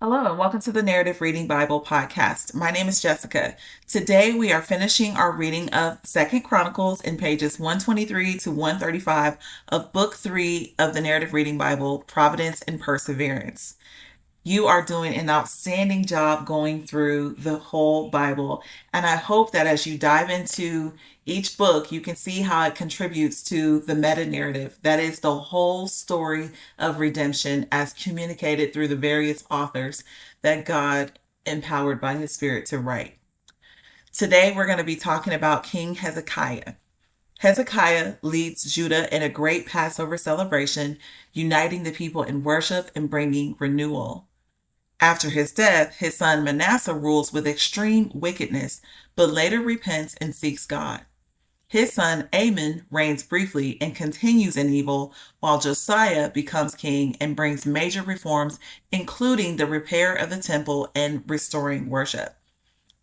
Hello, and welcome to the Narrative Reading Bible podcast. My name is Jessica. Today we are finishing our reading of Second Chronicles in pages 123 to 135 of Book 3 of the Narrative Reading Bible, Providence and Perseverance. You are doing an outstanding job going through the whole Bible. And I hope that as you dive into each book, you can see how it contributes to the meta narrative. That is the whole story of redemption as communicated through the various authors that God empowered by his Spirit to write. Today, we're going to be talking about King Hezekiah. Hezekiah leads Judah in a great Passover celebration, uniting the people in worship and bringing renewal. After his death, his son Manasseh rules with extreme wickedness, but later repents and seeks God. His son Amon reigns briefly and continues in evil, while Josiah becomes king and brings major reforms, including the repair of the temple and restoring worship.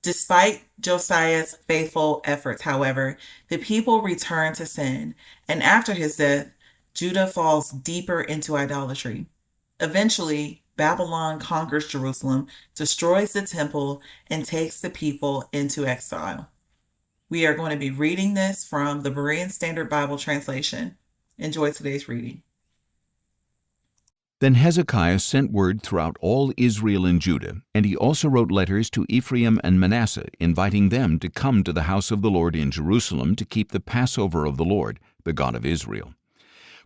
Despite Josiah's faithful efforts, however, the people return to sin, and after his death, Judah falls deeper into idolatry. Eventually, Babylon conquers Jerusalem, destroys the temple, and takes the people into exile. We are going to be reading this from the Berean Standard Bible translation. Enjoy today's reading. Then Hezekiah sent word throughout all Israel and Judah, and he also wrote letters to Ephraim and Manasseh, inviting them to come to the house of the Lord in Jerusalem to keep the Passover of the Lord, the God of Israel.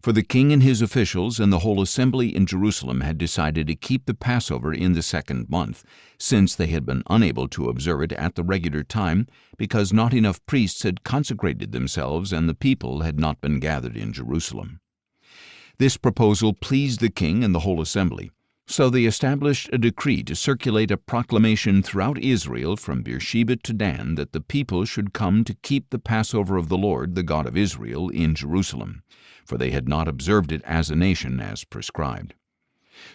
For the king and his officials and the whole assembly in Jerusalem had decided to keep the Passover in the second month, since they had been unable to observe it at the regular time, because not enough priests had consecrated themselves and the people had not been gathered in Jerusalem. This proposal pleased the king and the whole assembly. So they established a decree to circulate a proclamation throughout Israel from Beersheba to Dan that the people should come to keep the Passover of the Lord, the God of Israel, in Jerusalem, for they had not observed it as a nation as prescribed.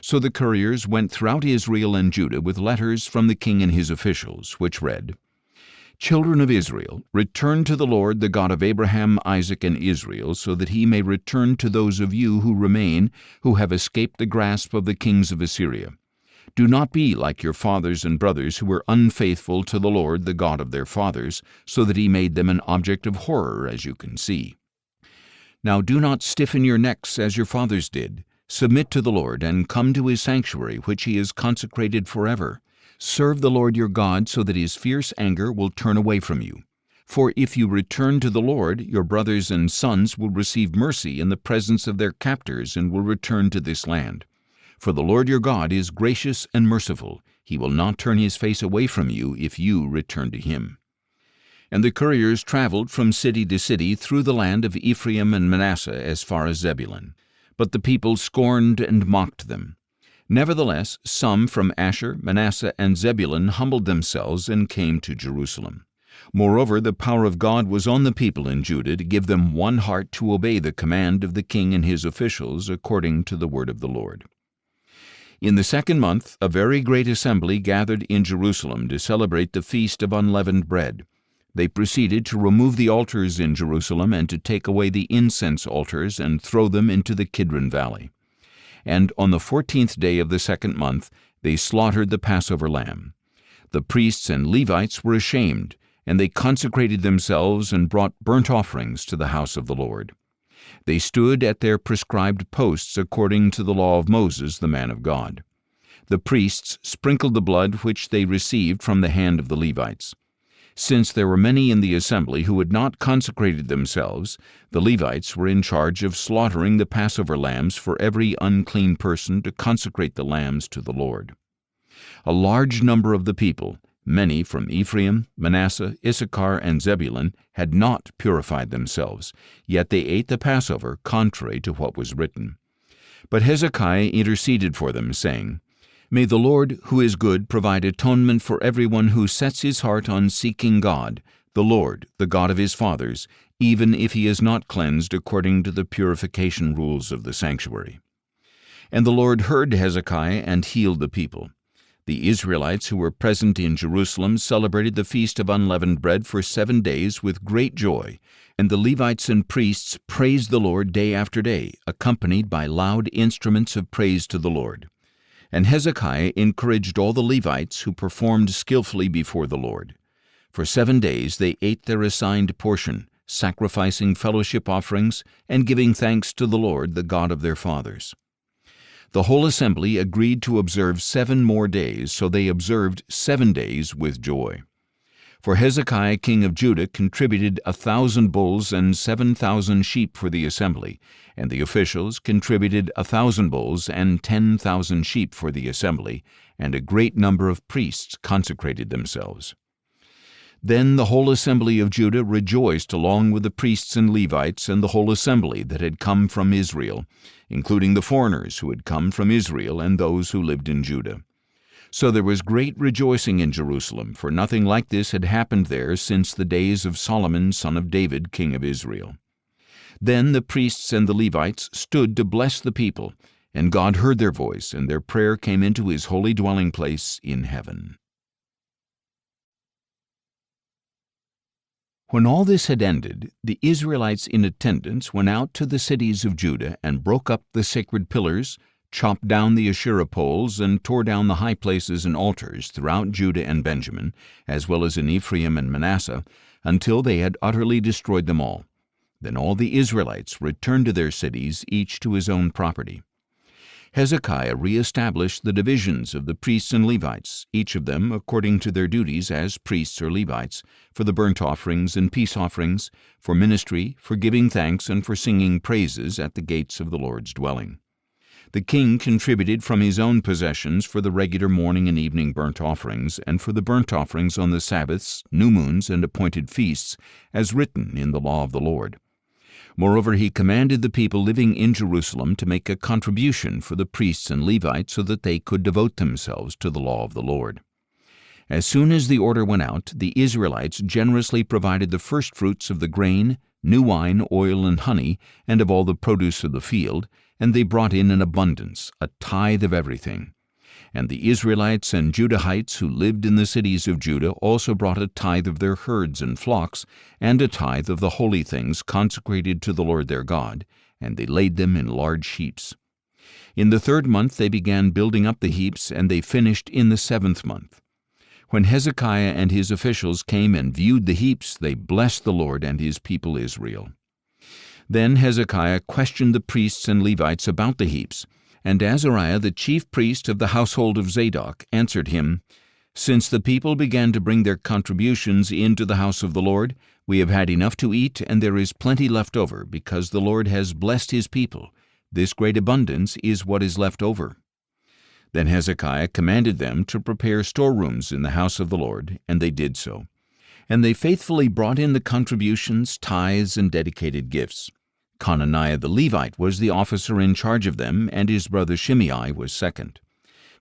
So the couriers went throughout Israel and Judah with letters from the king and his officials, which read, "Children of Israel, return to the Lord, the God of Abraham, Isaac, and Israel, so that he may return to those of you who remain, who have escaped the grasp of the kings of Assyria. Do not be like your fathers and brothers who were unfaithful to the Lord, the God of their fathers, so that he made them an object of horror, as you can see. Now do not stiffen your necks as your fathers did. Submit to the Lord and come to his sanctuary, which he has consecrated forever. Serve the Lord your God so that his fierce anger will turn away from you. For if you return to the Lord, your brothers and sons will receive mercy in the presence of their captors and will return to this land. For the Lord your God is gracious and merciful. He will not turn his face away from you if you return to him." And the couriers traveled from city to city through the land of Ephraim and Manasseh as far as Zebulun. But the people scorned and mocked them. Nevertheless, some from Asher, Manasseh, and Zebulun humbled themselves and came to Jerusalem. Moreover, the power of God was on the people in Judah to give them one heart to obey the command of the king and his officials according to the word of the Lord. In the second month, a very great assembly gathered in Jerusalem to celebrate the feast of unleavened bread. They proceeded to remove the altars in Jerusalem and to take away the incense altars and throw them into the Kidron Valley. And on the 14th day of the second month they slaughtered the Passover lamb. The priests and Levites were ashamed, and they consecrated themselves and brought burnt offerings to the house of the Lord. They stood at their prescribed posts according to the law of Moses, the man of God. The priests sprinkled the blood which they received from the hand of the Levites. Since there were many in the assembly who had not consecrated themselves, the Levites were in charge of slaughtering the Passover lambs for every unclean person to consecrate the lambs to the Lord. A large number of the people, many from Ephraim, Manasseh, Issachar, and Zebulun, had not purified themselves, yet they ate the Passover contrary to what was written. But Hezekiah interceded for them, saying, "May the Lord, who is good, provide atonement for everyone who sets his heart on seeking God, the Lord, the God of his fathers, even if he is not cleansed according to the purification rules of the sanctuary." And the Lord heard Hezekiah and healed the people. The Israelites who were present in Jerusalem celebrated the Feast of Unleavened Bread for 7 days with great joy, and the Levites and priests praised the Lord day after day, accompanied by loud instruments of praise to the Lord. And Hezekiah encouraged all the Levites who performed skillfully before the Lord. For 7 days they ate their assigned portion, sacrificing fellowship offerings and giving thanks to the Lord, the God of their fathers. The whole assembly agreed to observe 7 more days, so they observed 7 days with joy. For Hezekiah king of Judah contributed 1,000 bulls and 7,000 sheep for the assembly, and the officials contributed 1,000 bulls and 10,000 sheep for the assembly, and a great number of priests consecrated themselves. Then the whole assembly of Judah rejoiced along with the priests and Levites and the whole assembly that had come from Israel, including the foreigners who had come from Israel and those who lived in Judah. So there was great rejoicing in Jerusalem, for nothing like this had happened there since the days of Solomon son of David, king of Israel. Then the priests and the Levites stood to bless the people, and God heard their voice, and their prayer came into his holy dwelling place in heaven. When all this had ended, the Israelites in attendance went out to the cities of Judah and broke up the sacred pillars, chopped down the Asherah poles, and tore down the high places and altars throughout Judah and Benjamin, as well as in Ephraim and Manasseh, until they had utterly destroyed them all. Then all the Israelites returned to their cities, each to his own property. Hezekiah re-established the divisions of the priests and Levites, each of them according to their duties as priests or Levites, for the burnt offerings and peace offerings, for ministry, for giving thanks, and for singing praises at the gates of the Lord's dwelling. The king contributed from his own possessions for the regular morning and evening burnt offerings, and for the burnt offerings on the Sabbaths, new moons, and appointed feasts, as written in the law of the Lord. Moreover, he commanded the people living in Jerusalem to make a contribution for the priests and Levites so that they could devote themselves to the law of the Lord. As soon as the order went out, the Israelites generously provided the firstfruits of the grain, new wine, oil, and honey, and of all the produce of the field, and they brought in abundance, a tithe of everything. And the Israelites and Judahites who lived in the cities of Judah also brought a tithe of their herds and flocks, and a tithe of the holy things consecrated to the Lord their God, and they laid them in large heaps. In the 3rd month they began building up the heaps, and they finished in the 7th month. When Hezekiah and his officials came and viewed the heaps, they blessed the Lord and his people Israel. Then Hezekiah questioned the priests and Levites about the heaps, and Azariah, the chief priest of the household of Zadok, answered him, "Since the people began to bring their contributions into the house of the Lord, we have had enough to eat, and there is plenty left over, because the Lord has blessed his people. This great abundance is what is left over." Then Hezekiah commanded them to prepare storerooms in the house of the Lord, and they did so. And they faithfully brought in the contributions, tithes, and dedicated gifts. Conaniah the Levite was the officer in charge of them, and his brother Shimei was second.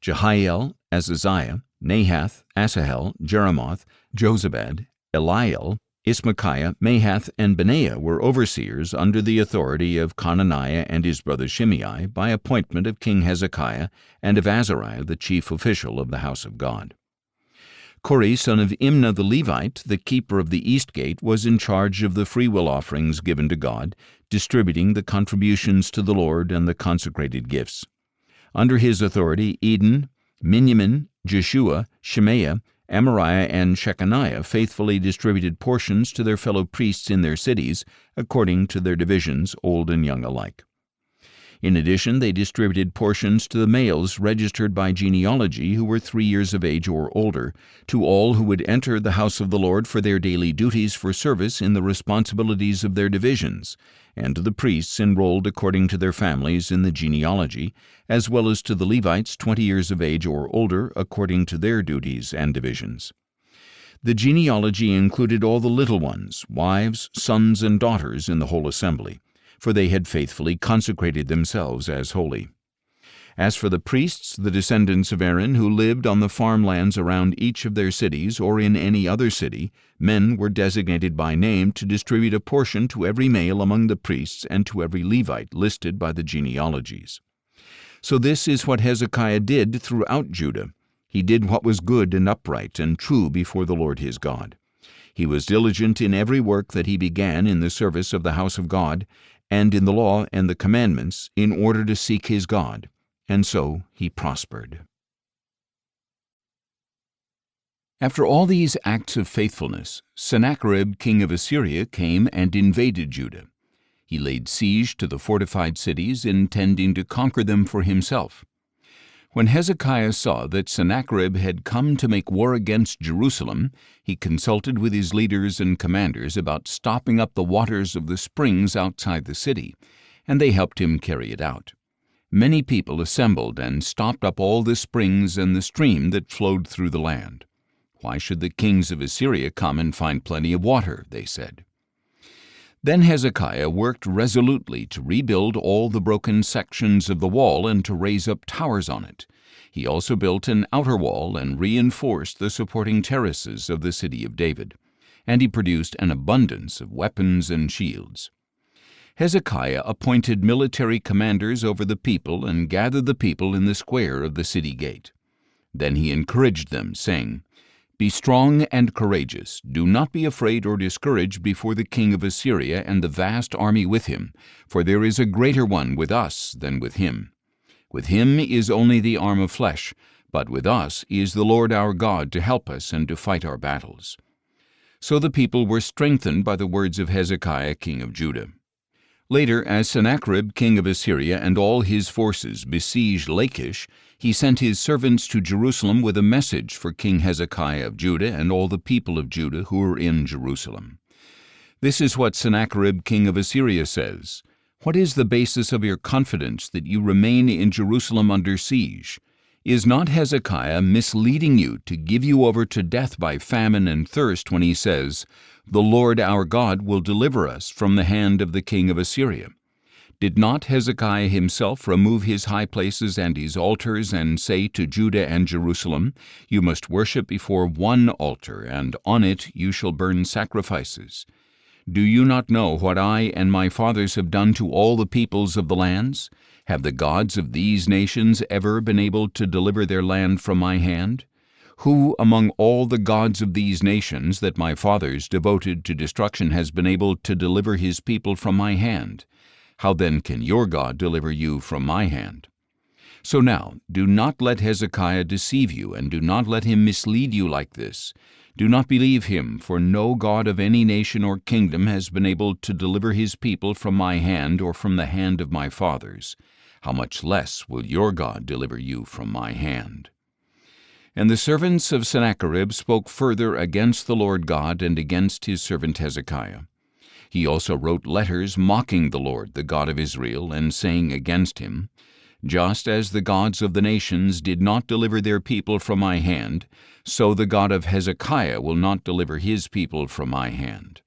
Jehiel, Azaziah, Nahath, Asahel, Jeremoth, Jozabad, Eliel, Ismachiah, Mahath, and Benaiah were overseers under the authority of Conaniah and his brother Shimei by appointment of King Hezekiah and of Azariah, the chief official of the house of God. Kori, son of Imnah the Levite, the keeper of the east gate, was in charge of the freewill offerings given to God, distributing the contributions to the Lord and the consecrated gifts. Under his authority, Eden, Miniamin, Jeshua, Shemaiah, Amariah, and Shechaniah faithfully distributed portions to their fellow priests in their cities, according to their divisions, old and young alike. In addition, they distributed portions to the males registered by genealogy who were 3 years of age or older, to all who would enter the house of the Lord for their daily duties for service in the responsibilities of their divisions, and to the priests enrolled according to their families in the genealogy, as well as to the Levites 20 years of age or older according to their duties and divisions. The genealogy included all the little ones, wives, sons, and daughters in the whole assembly, for they had faithfully consecrated themselves as holy. As for the priests, the descendants of Aaron, who lived on the farmlands around each of their cities or in any other city, men were designated by name to distribute a portion to every male among the priests and to every Levite listed by the genealogies. So this is what Hezekiah did throughout Judah. He did what was good and upright and true before the Lord his God. He was diligent in every work that he began in the service of the house of God, and in the law and the commandments, in order to seek his God, and so he prospered. After all these acts of faithfulness, Sennacherib king of Assyria came and invaded Judah. He laid siege to the fortified cities, intending to conquer them for himself. When Hezekiah saw that Sennacherib had come to make war against Jerusalem, he consulted with his leaders and commanders about stopping up the waters of the springs outside the city, and they helped him carry it out. Many people assembled and stopped up all the springs and the stream that flowed through the land. "Why should the kings of Assyria come and find plenty of water?" they said. Then Hezekiah worked resolutely to rebuild all the broken sections of the wall and to raise up towers on it. He also built an outer wall and reinforced the supporting terraces of the city of David. And he produced an abundance of weapons and shields. Hezekiah appointed military commanders over the people and gathered the people in the square of the city gate. Then he encouraged them, saying, "Be strong and courageous. Do not be afraid or discouraged before the king of Assyria and the vast army with him, for there is a greater one with us than with him. With him is only the arm of flesh, but with us is the Lord our God to help us and to fight our battles." So the people were strengthened by the words of Hezekiah king of Judah. Later, as Sennacherib king of Assyria and all his forces besieged Lachish, he sent his servants to Jerusalem with a message for King Hezekiah of Judah and all the people of Judah who were in Jerusalem. This is what Sennacherib king of Assyria says: "What is the basis of your confidence that you remain in Jerusalem under siege? Is not Hezekiah misleading you to give you over to death by famine and thirst when he says, 'The Lord our God will deliver us from the hand of the king of Assyria'? Did not Hezekiah himself remove his high places and his altars and say to Judah and Jerusalem, 'You must worship before one altar, and on it you shall burn sacrifices'? Do you not know what I and my fathers have done to all the peoples of the lands? Have the gods of these nations ever been able to deliver their land from my hand? Who among all the gods of these nations that my fathers devoted to destruction has been able to deliver his people from my hand? How then can your God deliver you from my hand? So now, do not let Hezekiah deceive you, and do not let him mislead you like this. Do not believe him, for no god of any nation or kingdom has been able to deliver his people from my hand or from the hand of my fathers. How much less will your God deliver you from my hand?" And the servants of Sennacherib spoke further against the Lord God and against his servant Hezekiah. He also wrote letters mocking the Lord, the God of Israel, and saying against him, "Just as the gods of the nations did not deliver their people from my hand, so the God of Hezekiah will not deliver his people from my hand."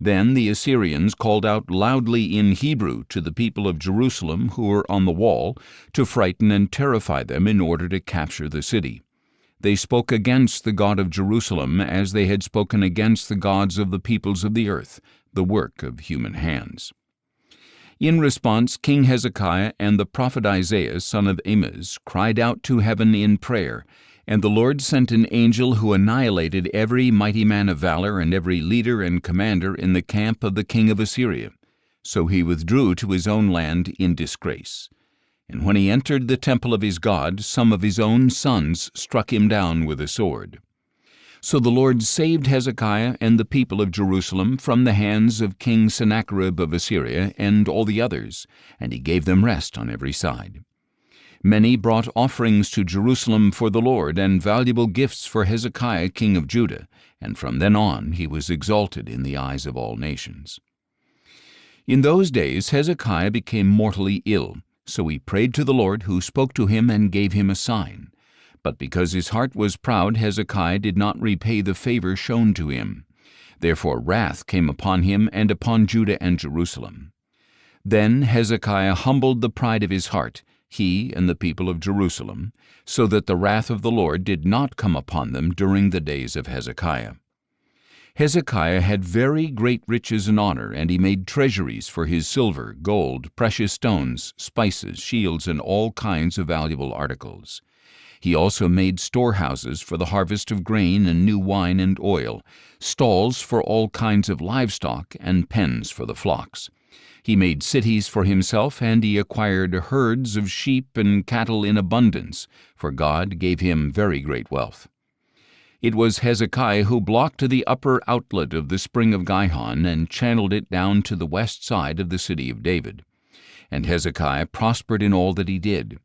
Then the Assyrians called out loudly in Hebrew to the people of Jerusalem who were on the wall to frighten and terrify them in order to capture the city. They spoke against the God of Jerusalem as they had spoken against the gods of the peoples of the earth, the work of human hands. In response, King Hezekiah and the prophet Isaiah, son of Amoz, cried out to heaven in prayer, and the Lord sent an angel who annihilated every mighty man of valor and every leader and commander in the camp of the king of Assyria. So he withdrew to his own land in disgrace. And when he entered the temple of his God, some of his own sons struck him down with a sword. So the Lord saved Hezekiah and the people of Jerusalem from the hands of King Sennacherib of Assyria and all the others, and he gave them rest on every side. Many brought offerings to Jerusalem for the Lord and valuable gifts for Hezekiah king of Judah, and from then on he was exalted in the eyes of all nations. In those days Hezekiah became mortally ill, so he prayed to the Lord, who spoke to him and gave him a sign. But because his heart was proud, Hezekiah did not repay the favor shown to him. Therefore wrath came upon him and upon Judah and Jerusalem. Then Hezekiah humbled the pride of his heart, he and the people of Jerusalem, so that the wrath of the Lord did not come upon them during the days of Hezekiah. Hezekiah had very great riches and honor, and he made treasuries for his silver, gold, precious stones, spices, shields, and all kinds of valuable articles. He also made storehouses for the harvest of grain and new wine and oil, stalls for all kinds of livestock, and pens for the flocks. He made cities for himself, and he acquired herds of sheep and cattle in abundance, for God gave him very great wealth. It was Hezekiah who blocked the upper outlet of the spring of Gihon and channeled it down to the west side of the city of David. And Hezekiah prospered in all that he did.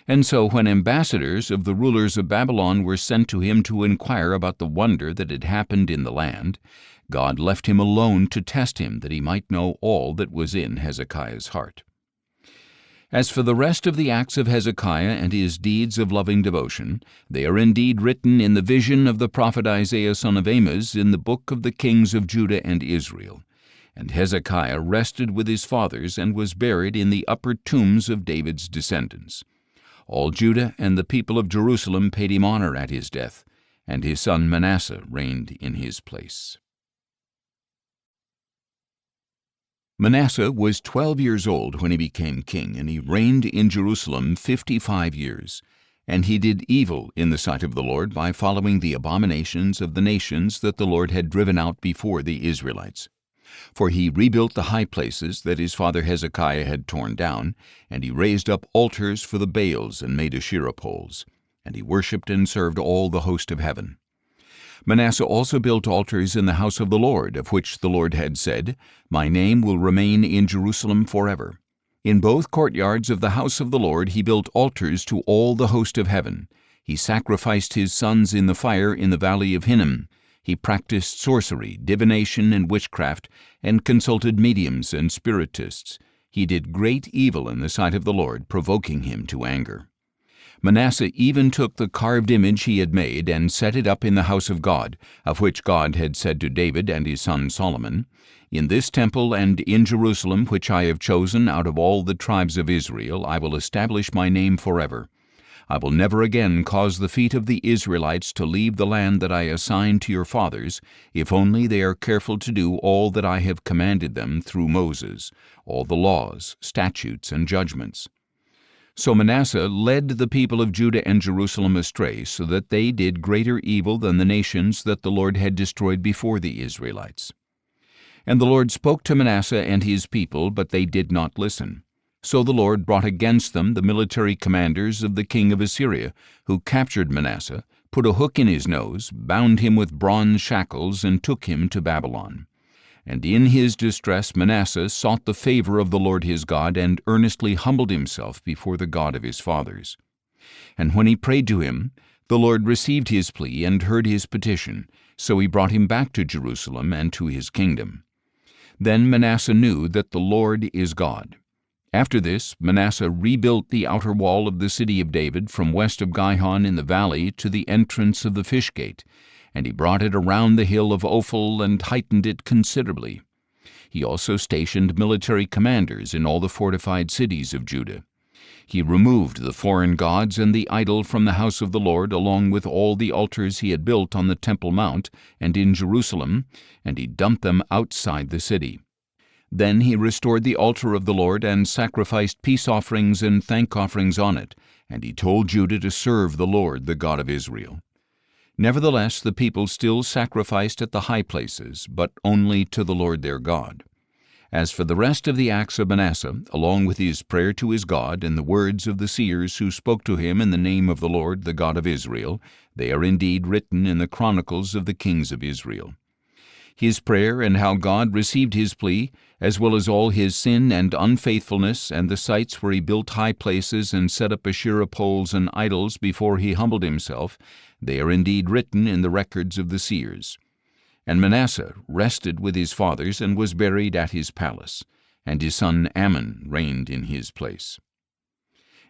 And so when ambassadors of the rulers of Babylon were sent to him to inquire about the wonder that had happened in the land, God left him alone to test him, that he might know all that was in Hezekiah's heart. As for the rest of the acts of Hezekiah and his deeds of loving devotion, they are indeed written in the vision of the prophet Isaiah son of Amoz in the book of the kings of Judah and Israel. And Hezekiah rested with his fathers and was buried in the upper tombs of David's descendants. All Judah and the people of Jerusalem paid him honor at his death, and his son Manasseh reigned in his place. Manasseh was 12 years old when he became king, and he reigned in Jerusalem 55 years. And he did evil in the sight of the Lord by following the abominations of the nations that the Lord had driven out before the Israelites. For he rebuilt the high places that his father Hezekiah had torn down, and he raised up altars for the Baals and made Asherah poles. And he worshipped and served all the host of heaven. Manasseh also built altars in the house of the Lord, of which the Lord had said, My name will remain in Jerusalem forever. In both courtyards of the house of the Lord he built altars to all the host of heaven. He sacrificed his sons in the fire in the valley of Hinnom. He practiced sorcery, divination, and witchcraft, and consulted mediums and spiritists. He did great evil in the sight of the Lord, provoking him to anger. Manasseh even took the carved image he had made and set it up in the house of God, of which God had said to David and his son Solomon, In this temple and in Jerusalem, which I have chosen out of all the tribes of Israel, I will establish my name forever. I will never again cause the feet of the Israelites to leave the land that I assigned to your fathers, if only they are careful to do all that I have commanded them through Moses, all the laws, statutes, and judgments. So Manasseh led the people of Judah and Jerusalem astray, so that they did greater evil than the nations that the Lord had destroyed before the Israelites. And the Lord spoke to Manasseh and his people, but they did not listen. So the Lord brought against them the military commanders of the king of Assyria, who captured Manasseh, put a hook in his nose, bound him with bronze shackles, and took him to Babylon. And in his distress Manasseh sought the favor of the Lord his God, and earnestly humbled himself before the God of his fathers. And when he prayed to him, the Lord received his plea and heard his petition, so he brought him back to Jerusalem and to his kingdom. Then Manasseh knew that the Lord is God. After this, Manasseh rebuilt the outer wall of the city of David from west of Gihon in the valley to the entrance of the fish gate, and he brought it around the hill of Ophel and heightened it considerably. He also stationed military commanders in all the fortified cities of Judah. He removed the foreign gods and the idol from the house of the Lord, along with all the altars he had built on the Temple Mount and in Jerusalem, and he dumped them outside the city. Then he restored the altar of the Lord and sacrificed peace offerings and thank offerings on it, and he told Judah to serve the Lord, the God of Israel. Nevertheless, the people still sacrificed at the high places, but only to the Lord their God. As for the rest of the acts of Manasseh, along with his prayer to his God and the words of the seers who spoke to him in the name of the Lord, the God of Israel, they are indeed written in the Chronicles of the kings of Israel. His prayer and how God received his plea, as well as all his sin and unfaithfulness, and the sites where he built high places and set up Asherah poles and idols before he humbled himself, they are indeed written in the records of the seers. And Manasseh rested with his fathers and was buried at his palace, and his son Amon reigned in his place.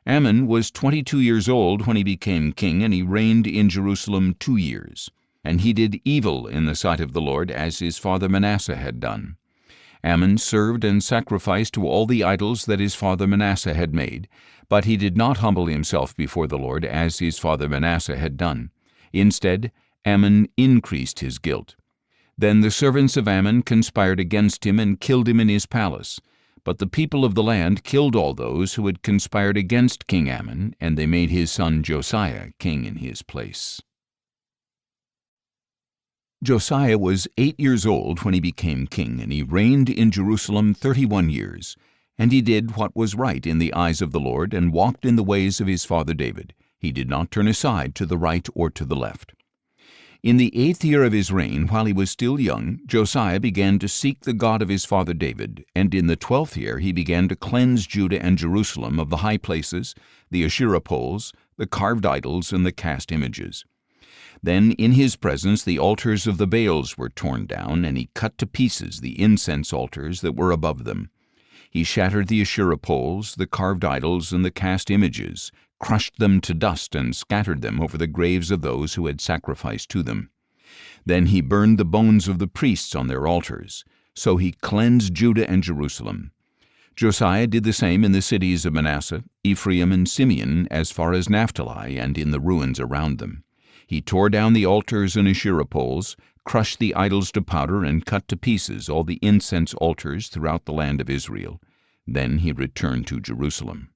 Amon was 22 years old when he became king, and he reigned in Jerusalem 2 years. And he did evil in the sight of the Lord, as his father Manasseh had done. Amon served and sacrificed to all the idols that his father Manasseh had made, but he did not humble himself before the Lord, as his father Manasseh had done. Instead, Amon increased his guilt. Then the servants of Amon conspired against him and killed him in his palace. But the people of the land killed all those who had conspired against King Amon, and they made his son Josiah king in his place. Josiah was 8 years old when he became king, and he reigned in Jerusalem 31 years. And he did what was right in the eyes of the Lord, and walked in the ways of his father David. He did not turn aside to the right or to the left. In the 8th year of his reign, while he was still young, Josiah began to seek the God of his father David, and in the 12th year he began to cleanse Judah and Jerusalem of the high places, the Asherah poles, the carved idols, and the cast images. Then in his presence the altars of the Baals were torn down, and he cut to pieces the incense altars that were above them. He shattered the Asherah poles, the carved idols, and the cast images, crushed them to dust, and scattered them over the graves of those who had sacrificed to them. Then he burned the bones of the priests on their altars. So he cleansed Judah and Jerusalem. Josiah did the same in the cities of Manasseh, Ephraim, and Simeon, as far as Naphtali, and in the ruins around them. He tore down the altars and Asherah poles, crushed the idols to powder, and cut to pieces all the incense altars throughout the land of Israel. Then he returned to Jerusalem.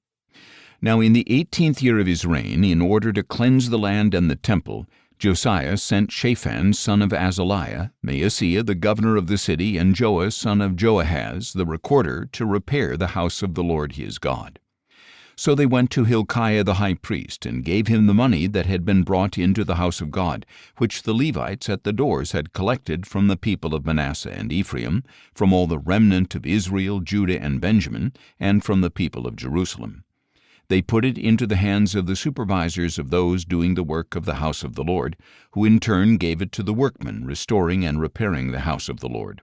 Now in the 18th year of his reign, in order to cleanse the land and the temple, Josiah sent Shaphan son of Azaliah, Maaseiah the governor of the city, and Joah son of Joahaz the recorder to repair the house of the Lord his God. So they went to Hilkiah the high priest, and gave him the money that had been brought into the house of God, which the Levites at the doors had collected from the people of Manasseh and Ephraim, from all the remnant of Israel, Judah, and Benjamin, and from the people of Jerusalem. They put it into the hands of the supervisors of those doing the work of the house of the Lord, who in turn gave it to the workmen restoring and repairing the house of the Lord.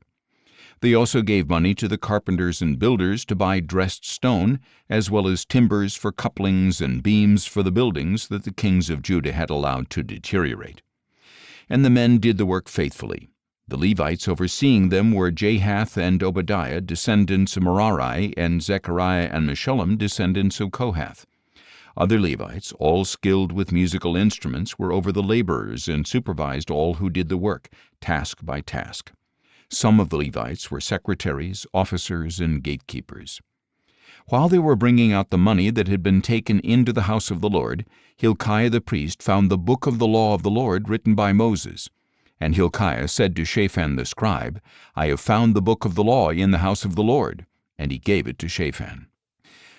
They also gave money to the carpenters and builders to buy dressed stone, as well as timbers for couplings and beams for the buildings that the kings of Judah had allowed to deteriorate. And the men did the work faithfully. The Levites overseeing them were Jahath and Obadiah, descendants of Merari, and Zechariah and Meshullam, descendants of Kohath. Other Levites, all skilled with musical instruments, were over the laborers and supervised all who did the work, task by task. Some of the Levites were secretaries, officers, and gatekeepers. While they were bringing out the money that had been taken into the house of the Lord, Hilkiah the priest found the book of the law of the Lord written by Moses. And Hilkiah said to Shaphan the scribe, I have found the book of the law in the house of the Lord. And he gave it to Shaphan.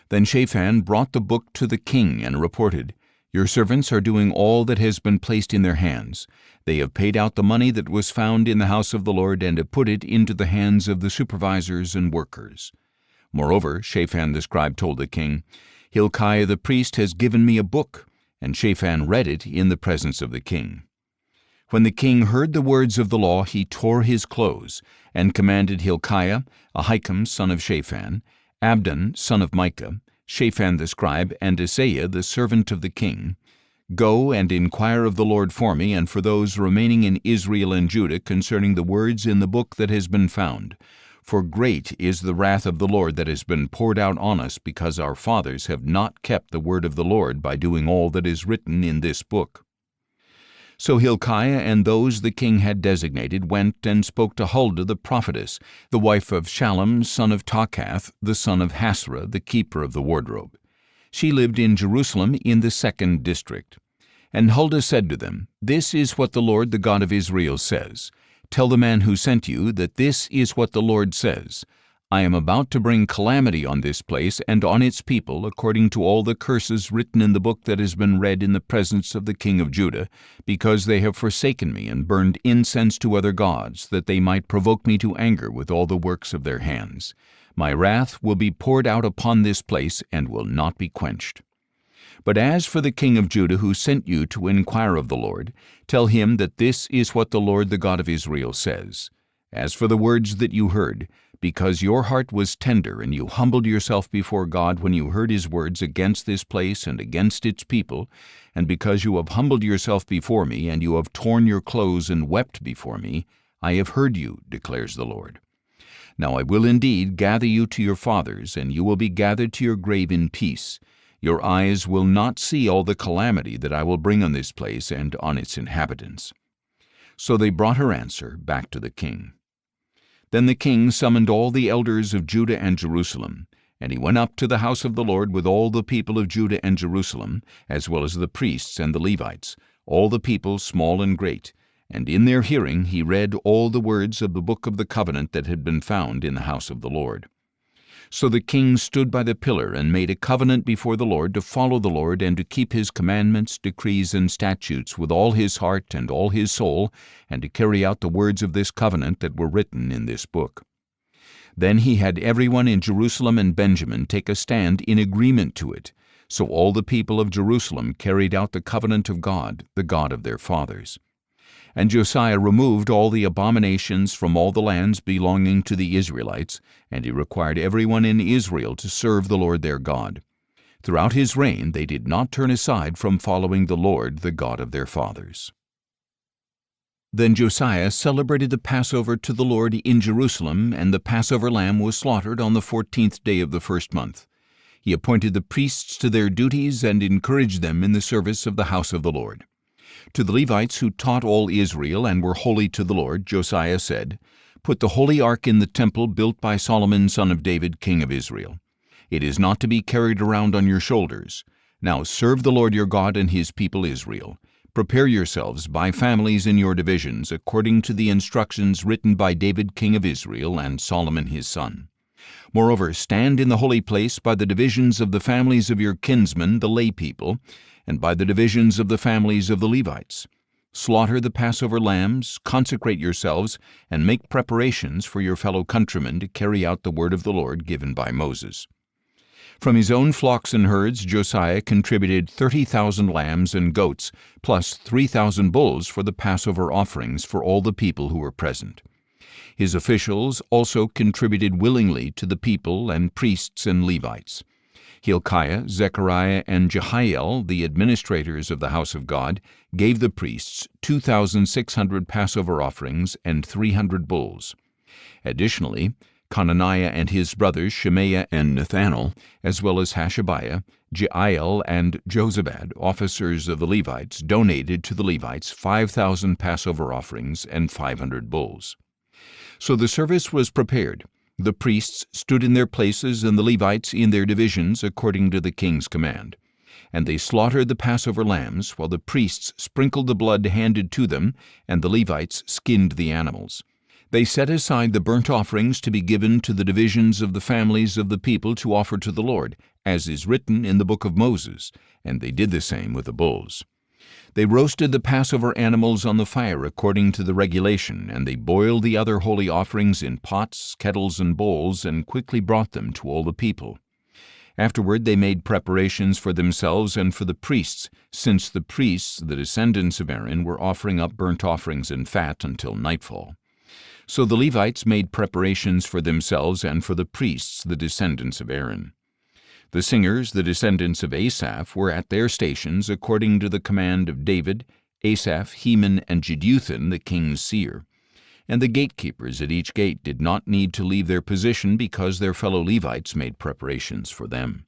Then Shaphan brought the book to the king and reported, Your servants are doing all that has been placed in their hands. They have paid out the money that was found in the house of the Lord, and have put it into the hands of the supervisors and workers. Moreover, Shaphan the scribe told the king, Hilkiah the priest has given me a book. And Shaphan read it in the presence of the king. When the king heard the words of the law, he tore his clothes, and commanded Hilkiah, Ahikam son of Shaphan, Abdon son of Micah, Shaphan the scribe, and Asaiah the servant of the king, Go and inquire of the Lord for me and for those remaining in Israel and Judah concerning the words in the book that has been found. For great is the wrath of the Lord that has been poured out on us, because our fathers have not kept the word of the Lord by doing all that is written in this book. So Hilkiah and those the king had designated went and spoke to Huldah the prophetess, the wife of Shallum son of Tokhath, the son of Hasrah, the keeper of the wardrobe. She lived in Jerusalem in the 2nd district. And Huldah said to them, This is what the Lord, the God of Israel, says. Tell the man who sent you that this is what the Lord says. I am about to bring calamity on this place and on its people, according to all the curses written in the book that has been read in the presence of the king of Judah, because they have forsaken me and burned incense to other gods, that they might provoke me to anger with all the works of their hands. My wrath will be poured out upon this place and will not be quenched. But as for the king of Judah who sent you to inquire of the Lord, tell him that this is what the Lord, the God of Israel, says. As for the words that you heard, because your heart was tender and you humbled yourself before God when you heard his words against this place and against its people, and because you have humbled yourself before me, and you have torn your clothes and wept before me, I have heard you, declares the Lord. Now I will indeed gather you to your fathers, and you will be gathered to your grave in peace. Your eyes will not see all the calamity that I will bring on this place and on its inhabitants. So they brought her answer back to the king. Then the king summoned all the elders of Judah and Jerusalem, and he went up to the house of the Lord with all the people of Judah and Jerusalem, as well as the priests and the Levites, all the people small and great, And in their hearing he read all the words of the book of the covenant that had been found in the house of the Lord. So the king stood by the pillar and made a covenant before the Lord to follow the Lord and to keep his commandments, decrees, and statutes with all his heart and all his soul, and to carry out the words of this covenant that were written in this book. Then he had everyone in Jerusalem and Benjamin take a stand in agreement to it. So all the people of Jerusalem carried out the covenant of God, the God of their fathers. And Josiah removed all the abominations from all the lands belonging to the Israelites, and he required everyone in Israel to serve the Lord their God. Throughout his reign they did not turn aside from following the Lord, the God of their fathers. Then Josiah celebrated the Passover to the Lord in Jerusalem, and the Passover lamb was slaughtered on the 14th day of the first month. He appointed the priests to their duties and encouraged them in the service of the house of the Lord. To the Levites who taught all Israel and were holy to the Lord, Josiah said, "Put the holy ark in the temple built by Solomon son of David, king of Israel. It is not to be carried around on your shoulders. Now serve the Lord your God and his people Israel. Prepare yourselves by families in your divisions, according to the instructions written by David king of Israel and Solomon his son. Moreover, stand in the holy place by the divisions of the families of your kinsmen, the lay people, and by the divisions of the families of the Levites. Slaughter the Passover lambs, consecrate yourselves, and make preparations for your fellow countrymen to carry out the word of the Lord given by Moses." From his own flocks and herds, Josiah contributed 30,000 lambs and goats, plus 3,000 bulls for the Passover offerings for all the people who were present. His officials also contributed willingly to the people and priests and Levites. Hilkiah, Zechariah, and Jehiel, the administrators of the house of God, gave the priests 2,600 Passover offerings and 300 bulls. Additionally, Conaniah and his brothers Shemaiah and Nathanael, as well as Hashabiah, Jeiel, and Jozabad, officers of the Levites, donated to the Levites 5,000 Passover offerings and 500 bulls. So the service was prepared. The priests stood in their places and the Levites in their divisions according to the king's command. And they slaughtered the Passover lambs, while the priests sprinkled the blood handed to them, and the Levites skinned the animals. They set aside the burnt offerings to be given to the divisions of the families of the people to offer to the Lord, as is written in the book of Moses, and they did the same with the bulls. They roasted the Passover animals on the fire according to the regulation, and they boiled the other holy offerings in pots, kettles, and bowls, and quickly brought them to all the people. Afterward they made preparations for themselves and for the priests, since the priests, the descendants of Aaron, were offering up burnt offerings and fat until nightfall. So the Levites made preparations for themselves and for the priests, the descendants of Aaron. The singers, the descendants of Asaph, were at their stations according to the command of David, Asaph, Heman, and Jeduthun, the king's seer. And the gatekeepers at each gate did not need to leave their position because their fellow Levites made preparations for them.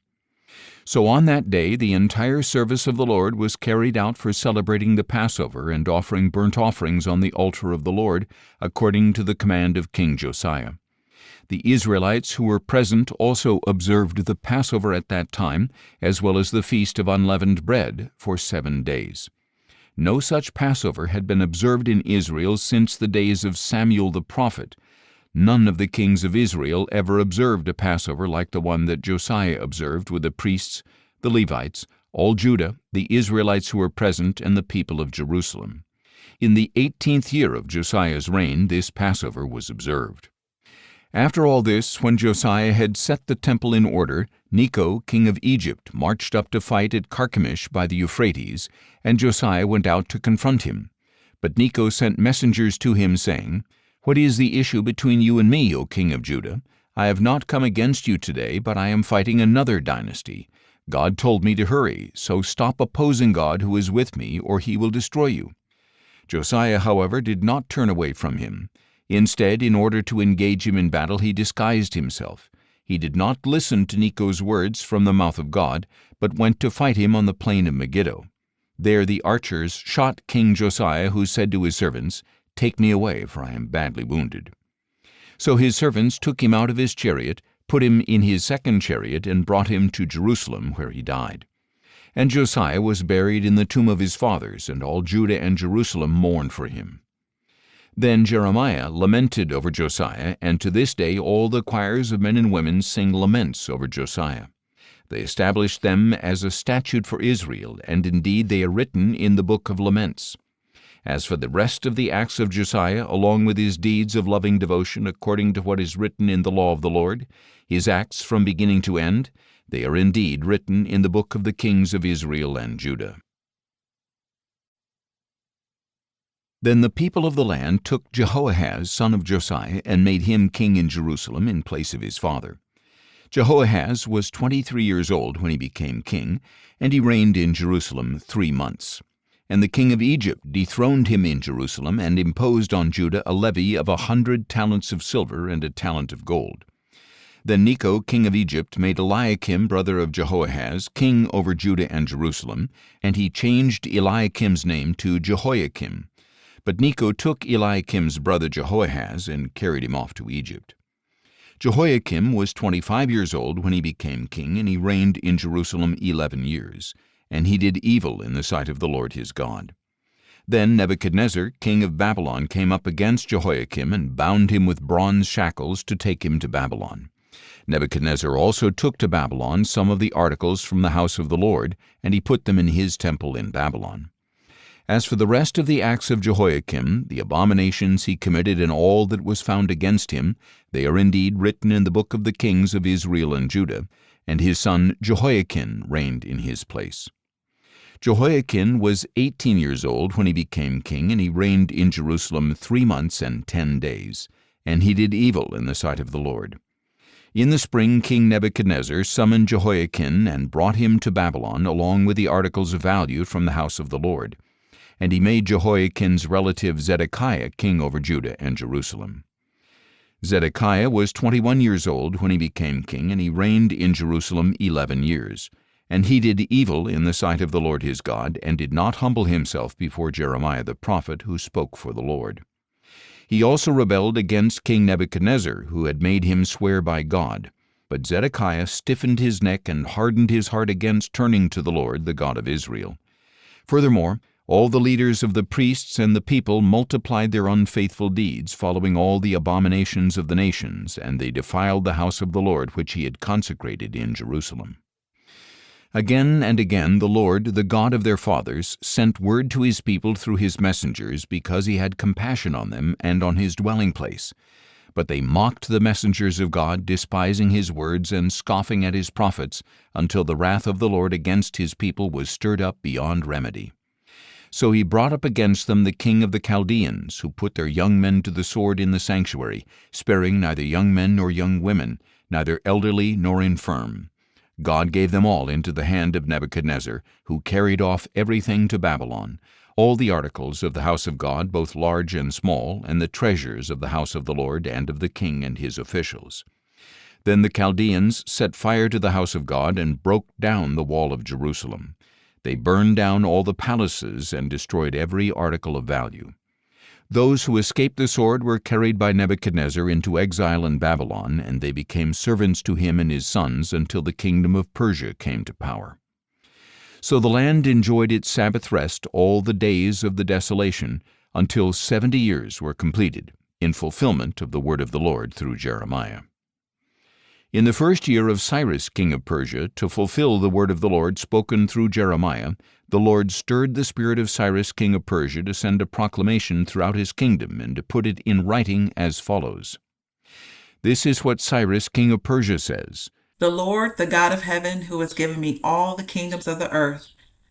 So on that day the entire service of the Lord was carried out for celebrating the Passover and offering burnt offerings on the altar of the Lord, according to the command of King Josiah. The Israelites who were present also observed the Passover at that time, as well as the Feast of Unleavened Bread, for 7 days. No such Passover had been observed in Israel since the days of Samuel the prophet. None of the kings of Israel ever observed a Passover like the one that Josiah observed with the priests, the Levites, all Judah, the Israelites who were present, and the people of Jerusalem. In the 18th year of Josiah's reign, this Passover was observed. After all this, when Josiah had set the temple in order, Necho, king of Egypt, marched up to fight at Carchemish by the Euphrates, and Josiah went out to confront him. But Necho sent messengers to him, saying, "What is the issue between you and me, O king of Judah? I have not come against you today, but I am fighting another dynasty. God told me to hurry, so stop opposing God who is with me, or he will destroy you." Josiah, however, did not turn away from him. Instead, in order to engage him in battle, he disguised himself. He did not listen to Necho's words from the mouth of God, but went to fight him on the plain of Megiddo. There the archers shot King Josiah, who said to his servants, "Take me away, for I am badly wounded." So his servants took him out of his chariot, put him in his second chariot, and brought him to Jerusalem, where he died. And Josiah was buried in the tomb of his fathers, and all Judah and Jerusalem mourned for him. Then Jeremiah lamented over Josiah, and to this day all the choirs of men and women sing laments over Josiah. They established them as a statute for Israel, and indeed they are written in the book of laments. As for the rest of the acts of Josiah, along with his deeds of loving devotion according to what is written in the law of the Lord, his acts from beginning to end, they are indeed written in the book of the kings of Israel and Judah. Then the people of the land took Jehoahaz, son of Josiah, and made him king in Jerusalem in place of his father. Jehoahaz was 23 years old when he became king, and he reigned in Jerusalem 3 months. And the king of Egypt dethroned him in Jerusalem, and imposed on Judah a levy of 100 talents of silver and a talent of gold. Then Necho, king of Egypt, made Eliakim, brother of Jehoahaz, king over Judah and Jerusalem, and he changed Eliakim's name to Jehoiakim. But Necho took Eliakim's brother Jehoahaz and carried him off to Egypt. Jehoiakim was 25 years old when he became king, and he reigned in Jerusalem 11 years. And he did evil in the sight of the Lord his God. Then Nebuchadnezzar, king of Babylon, came up against Jehoiakim and bound him with bronze shackles to take him to Babylon. Nebuchadnezzar also took to Babylon some of the articles from the house of the Lord, and he put them in his temple in Babylon. As for the rest of the acts of Jehoiakim, the abominations he committed and all that was found against him, they are indeed written in the book of the kings of Israel and Judah, and his son Jehoiakim reigned in his place. Jehoiakim was 18 years old when he became king, and he reigned in Jerusalem 3 months and 10 days, and he did evil in the sight of the Lord. In the spring King Nebuchadnezzar summoned Jehoiakim and brought him to Babylon, along with the articles of value from the house of the Lord. And he made Jehoiakim's relative Zedekiah king over Judah and Jerusalem. Zedekiah was 21 years old when he became king, and he reigned in Jerusalem 11 years. And he did evil in the sight of the Lord his God, and did not humble himself before Jeremiah the prophet, who spoke for the Lord. He also rebelled against King Nebuchadnezzar, who had made him swear by God. But Zedekiah stiffened his neck and hardened his heart against turning to the Lord, the God of Israel. Furthermore, all the leaders of the priests and the people multiplied their unfaithful deeds, following all the abominations of the nations, and they defiled the house of the Lord which he had consecrated in Jerusalem. Again and again the Lord, the God of their fathers, sent word to his people through his messengers, because he had compassion on them and on his dwelling place. But they mocked the messengers of God, despising his words and scoffing at his prophets, until the wrath of the Lord against his people was stirred up beyond remedy. So he brought up against them the king of the Chaldeans, who put their young men to the sword in the sanctuary, sparing neither young men nor young women, neither elderly nor infirm. God gave them all into the hand of Nebuchadnezzar, who carried off everything to Babylon, all the articles of the house of God, both large and small, and the treasures of the house of the Lord and of the king and his officials. Then the Chaldeans set fire to the house of God and broke down the wall of Jerusalem. They burned down all the palaces and destroyed every article of value. Those who escaped the sword were carried by Nebuchadnezzar into exile in Babylon, and they became servants to him and his sons until the kingdom of Persia came to power. So the land enjoyed its Sabbath rest all the days of the desolation, until 70 years were completed, in fulfillment of the word of the Lord through Jeremiah. In the first year of Cyrus king of Persia, to fulfill the word of the Lord spoken through Jeremiah, the Lord stirred the spirit of Cyrus king of Persia to send a proclamation throughout his kingdom, and to put it in writing as follows. This is what Cyrus king of Persia says. The Lord, the God of heaven, who has given me all the kingdoms of the earth,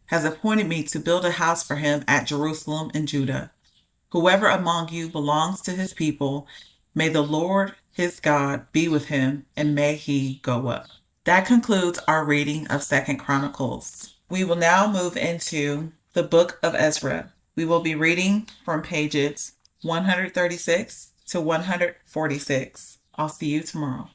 has appointed me to build a house for him at Jerusalem in Judah. Whoever among you belongs to his people, may the Lord his God be with him, and may he go up. That concludes our reading of 2 Chronicles. We will now move into the book of Ezra. We will be reading from pages 136 to 146. I'll see you tomorrow.